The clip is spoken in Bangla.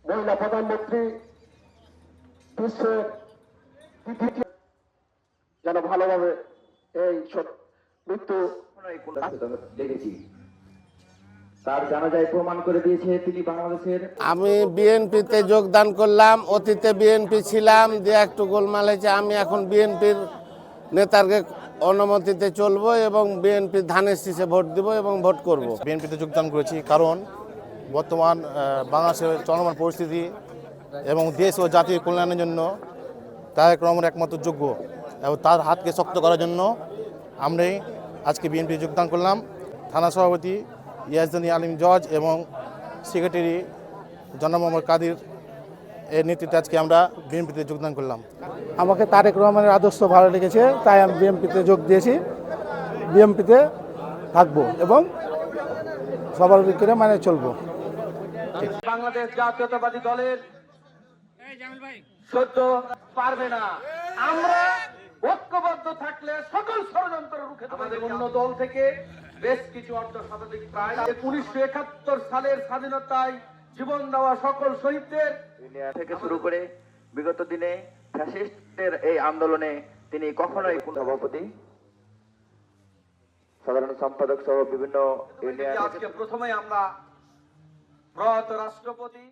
মহিলা প্রধানমন্ত্রী বিশ্বের দ্বিতীয় যেন ভালোভাবে এই মৃত্যু দেখেছি তার জানাজায় প্রমাণ করে দিয়েছে তিনি বাংলাদেশের। আমি বিএনপিতে যোগদান করলাম, অতীতে বিএনপি ছিলাম, দিয়ে একটু গোলমাল হয়েছে। আমি এখন বিএনপির নেতারকে অনুমতিতে চলবো এবং বিএনপি ধানের শীষে ভোট দিব এবং ভোট করব। বিএনপিতে যোগদান করেছি কারণ বর্তমান বাংলাদেশের চলমান পরিস্থিতি এবং দেশ ও জাতির কল্যাণের জন্য তারেক রহমান একমাত্র যোগ্য এবং তার হাতকে শক্ত করার জন্য আমরাই আজকে বিএনপি যোগদান করলাম। থানা সভাপতি ইয়াজদানি আলিম জজ এবং সেক্রেটারি জনাব মোহাম্মদ কাদির এর নেতৃত্বে আজকে আমরা বিএনপিতে যোগদান করলাম। আমাকে তারেক রহমানের আদর্শ ভালো লেগেছে, তাই আমি বিএনপিতে যোগ দিয়েছি। বিএনপিতে থাকবো এবং সবার দিকে মানে চলবো। বাংলাদেশ জাতীয়তাবাদী দলের সহ্য পারবে না। আমরা ঐক্যবদ্ধ থাকলে সকল ষড়যন্ত্র রুখে আমাদের অন্য দল থেকে বেশ কিছু অর্ধ শতাধিক প্রায় 1971 সালের স্বাধীনতায় জীবন দেওয়া সকল শহীদদের থেকে শুরু করে বিগত দিনে ফ্যাসিস্টদের এই আন্দোলনে তিনি কখনোই সভাপতি সাধারণ সম্পাদক সহ বিভিন্ন ইউনিয়ন। আজকে প্রথমে আমরা প্রয়াত রাষ্ট্রপতি